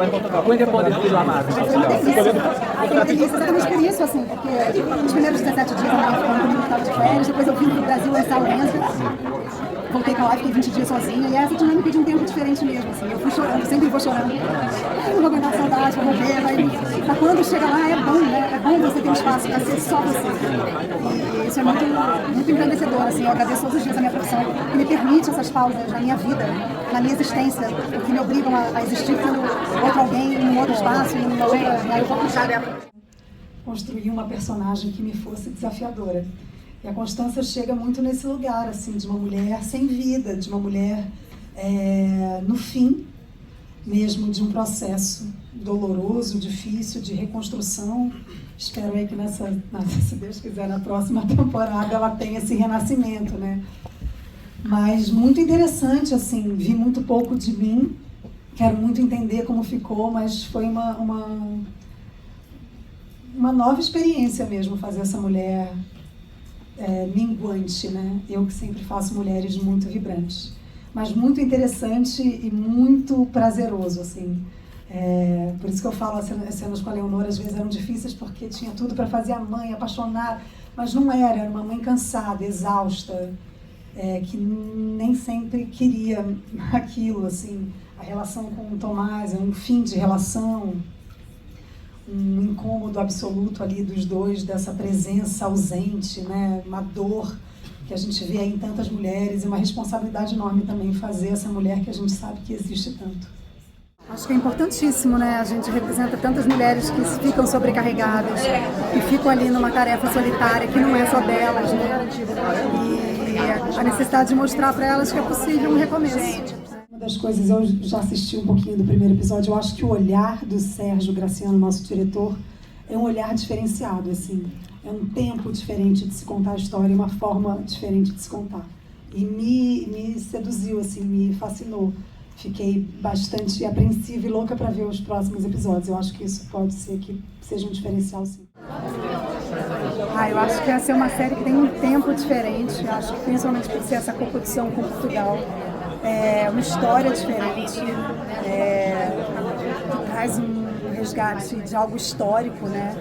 Quando pode reclamar? Foi uma experiência assim, porque nos primeiros 17 dias eu estava de férias, depois eu vim para o Brasil lançar o Lenza. Voltei pra lá, fiquei 20 dias sozinha, e essa dinâmica de um tempo diferente mesmo, assim. Eu fui chorando, sempre vou chorando. Eu não vou aguentar saudade, vou morrer, mas quando chega lá é bom, né? É bom você ter um espaço para ser só você. E isso é muito, muito engrandecedor, assim. Eu agradeço todos os dias a minha profissão, que me permite essas pausas na minha vida, na minha existência, que me obrigam a existir sendo outro alguém, em um outro espaço, em uma outra... Aí eu vou puxar dela. Construir uma personagem que me fosse desafiadora. E a Constança chega muito nesse lugar, assim, de uma mulher sem vida, de uma mulher no fim mesmo de um processo doloroso, difícil, de reconstrução. Espero aí que se Deus quiser, na próxima temporada ela tenha esse renascimento, né? Mas muito interessante, assim, vi muito pouco de mim, quero muito entender como ficou, mas foi uma nova experiência mesmo fazer essa mulher minguante, né? Eu que sempre faço mulheres muito vibrantes, mas muito interessante e muito prazeroso, assim. Por isso que eu falo, as cenas com a Leonor às vezes eram difíceis porque tinha tudo para fazer a mãe apaixonada, mas não era uma mãe cansada, exausta, que nem sempre queria aquilo, assim. A relação com o Tomás é um fim de relação, um incômodo absoluto ali dos dois, dessa presença ausente, né? Uma dor que a gente vê aí em tantas mulheres e uma responsabilidade enorme também fazer essa mulher que a gente sabe que existe tanto. Acho que é importantíssimo, né? A gente representa tantas mulheres que ficam sobrecarregadas, que ficam ali numa tarefa solitária que não é só delas, né? E a necessidade de mostrar para elas que é possível um recomeço. Uma das coisas, eu já assisti um pouquinho do primeiro episódio, eu acho que o olhar do Sérgio Graciano, nosso diretor, é um olhar diferenciado, assim. É um tempo diferente de se contar a história, uma forma diferente de se contar. E me seduziu, assim, me fascinou. Fiquei bastante apreensiva e louca para ver os próximos episódios. Eu acho que isso pode ser que seja um diferencial, sim. Eu acho que essa é uma série que tem um tempo diferente. Eu acho que principalmente por ser essa competição com Portugal. É uma história diferente, que traz um resgate de algo histórico, né?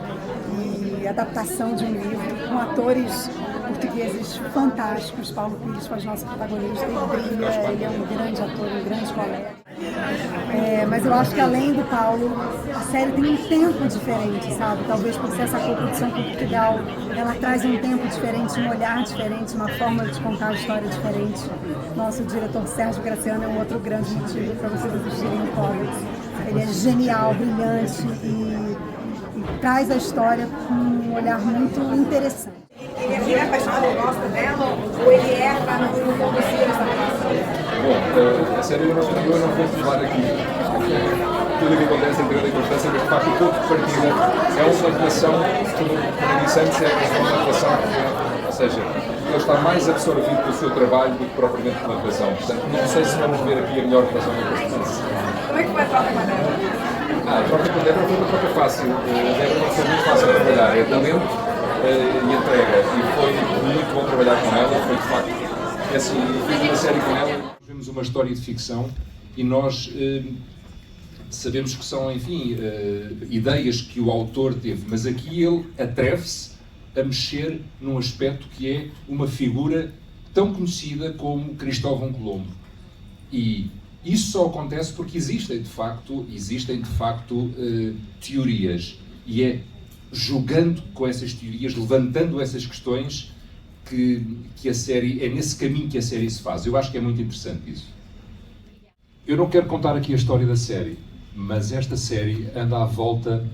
E adaptação de um livro com atores portugueses fantásticos. Paulo Pires faz nosso protagonista, ele brilha, ele é um grande ator, um grande colega. Mas eu acho que além do Paulo, a série tem um tempo diferente, sabe? Talvez por ser essa co-produção com Portugal, ela traz um tempo diferente, um olhar diferente, uma forma de contar a história diferente. Nosso diretor Sérgio Graciano é um outro grande motivo para vocês assistirem o Codex. Ele é genial, brilhante e traz a história com um olhar muito interessante. Ele é apaixonado, ele gosta dela, ou ele para não conduzir essa relação? Bom, a série eu não vou falar aqui tudo o que acontece entre ele e Constância, mas de facto o ponto de partida é uma relação, como eu disse antes, é uma relação, ou seja, ele está mais absorvido pelo seu trabalho do que propriamente pela relação. Portanto, não sei se vamos ver aqui a melhor relação da Constância. Como é que foi a troca com a Débora? A troca com a Débora foi uma troca fácil. A Débora foi muito fácil de trabalhar, é talento e entrega. E foi muito bom trabalhar com ela, foi de facto. Assim, fiz uma série com ela, vemos uma história de ficção e nós sabemos que são, enfim, ideias que o autor teve, mas aqui ele atreve-se a mexer num aspecto que é uma figura tão conhecida como Cristóvão Colombo. E isso só acontece porque existem de facto teorias, e é jogando com essas teorias, levantando essas questões, que a série, é nesse caminho que a série se faz. Eu acho que é muito interessante isso. Eu não quero contar aqui a história da série, mas esta série anda à volta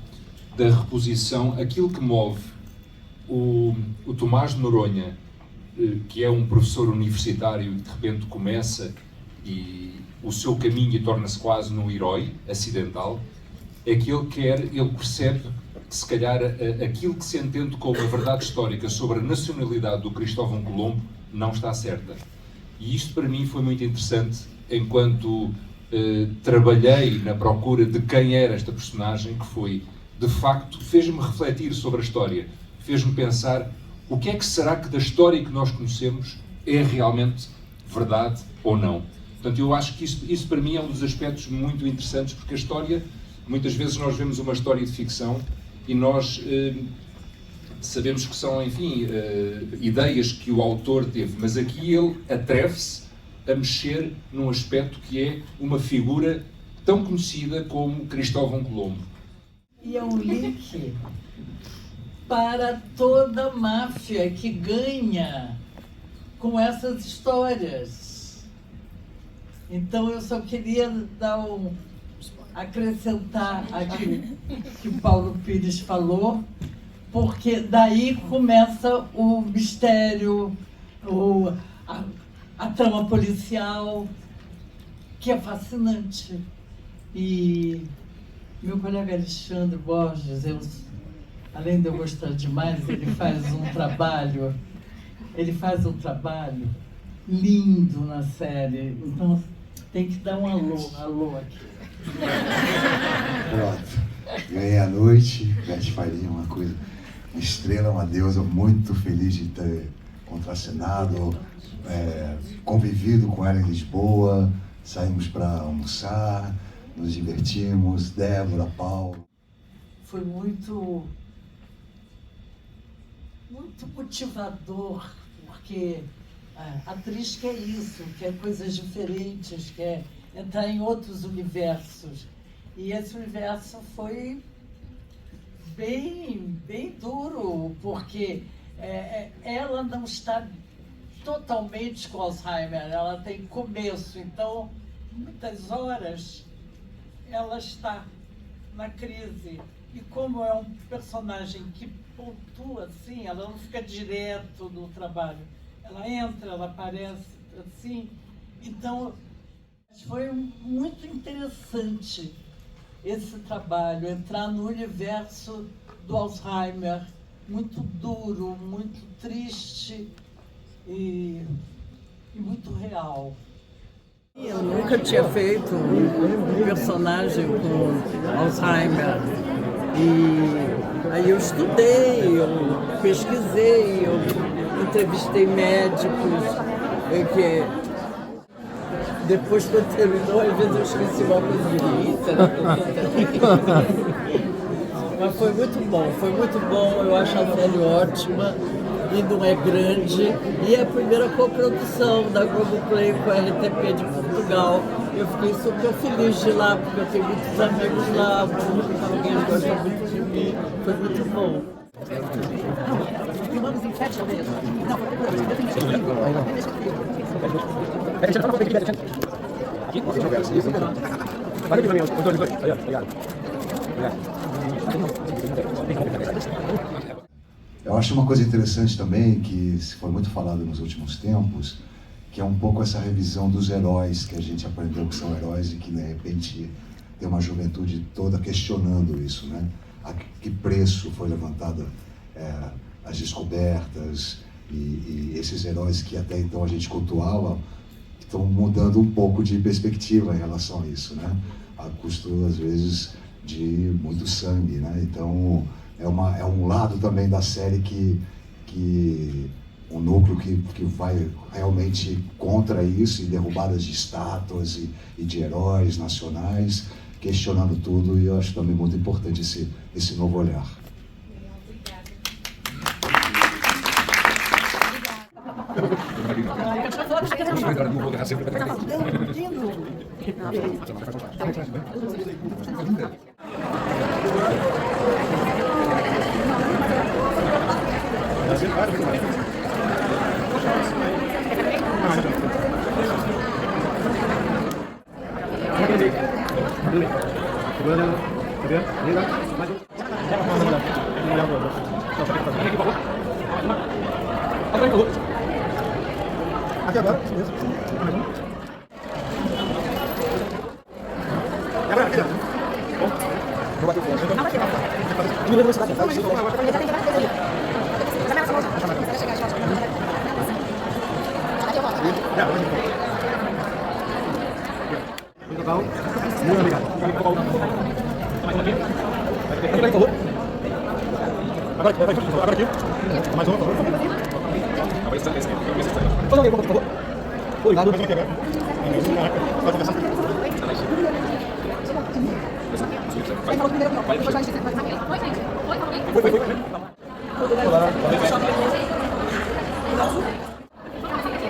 da reposição, aquilo que move o Tomás de Noronha, que é um professor universitário que de repente começa e o seu caminho e torna-se quase num herói acidental, é que ele percebe que se calhar aquilo que se entende como a verdade histórica sobre a nacionalidade do Cristóvão Colombo não está certa. E isto para mim foi muito interessante enquanto trabalhei na procura de quem era esta personagem, que foi, de facto, fez-me refletir sobre a história, fez-me pensar o que é que será que da história que nós conhecemos é realmente verdade ou não. Portanto, eu acho que isso para mim é um dos aspectos muito interessantes, porque a história Muitas vezes nós vemos uma história de ficção e nós sabemos que são, enfim, ideias que o autor teve, mas aqui ele atreve-se a mexer num aspecto que é uma figura tão conhecida como Cristóvão Colombo. E é um link para toda a máfia que ganha com essas histórias. Então eu só queria acrescentar aqui que o Paulo Pires falou, porque daí começa o mistério, a trama policial, que é fascinante. E meu colega Alexandre Borges, além de eu gostar demais, ele faz um trabalho lindo na série. Então tem que dar um alô aqui. Pronto. Ganhei a noite, Beth Faria, uma estrela, uma deusa, muito feliz de ter contracenado, convivido com ela em Lisboa, saímos para almoçar, nos divertimos, Débora, Paulo. Foi muito motivador, porque a atriz quer isso, quer coisas diferentes, quer entrar em outros universos. E esse universo foi bem duro, porque ela não está totalmente com Alzheimer, ela tem começo, então muitas horas ela está na crise. E como é um personagem que pontua assim, ela não fica direto no trabalho, ela entra, ela aparece assim. Então foi muito interessante esse trabalho, entrar no universo do Alzheimer, muito duro, muito triste e muito real. Eu nunca tinha feito um personagem com Alzheimer. E aí eu estudei, eu pesquisei, eu entrevistei médicos, que depois que eu terminou, às vezes eu esqueci uma coisa de Mas foi muito bom, eu acho a série ótima, e não é grande, e é a primeira coprodução da Globoplay com a RTP de Portugal. Eu fiquei super feliz de ir lá, porque eu tenho muitos amigos lá, alguém gosta muito de mim, foi muito bom. Filmamos em 7 vezes. Não, Eu acho uma coisa interessante também, que foi muito falado nos últimos tempos, que é um pouco essa revisão dos heróis, que a gente aprendeu que são heróis e que de repente tem uma juventude toda questionando isso, né? A que preço foi levantada as descobertas e esses heróis que até então a gente cultuava estão mudando um pouco de perspectiva em relação a isso, né? A custo, às vezes, de muito sangue, né? Então, é um lado também da série que um núcleo que vai realmente contra isso, e derrubadas de estátuas e de heróis nacionais, questionando tudo, e eu acho também muito importante esse novo olhar.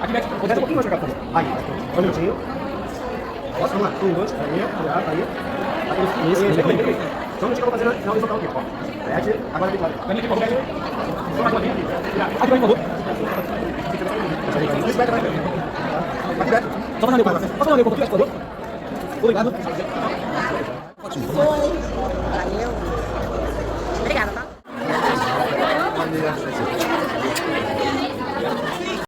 Aqui, Beto, desce um pouquinho mais pra cá, por favor. Aí, só um minutinho. Posso? Vamos lá. 1, 2, aí, cuidado, aí. Isso, só um minutinho que eu vou fazer na final do total aqui, ó. Bete, agora vem lá. Vai vir aqui, Bete. Só mais uma aqui. Aqui vai, por favor. Isso, Beto, vai. Aqui, Beto. Só fazer uma Posso fazer uma por favor? Obrigado. Foi. Valeu. Obrigada, tá?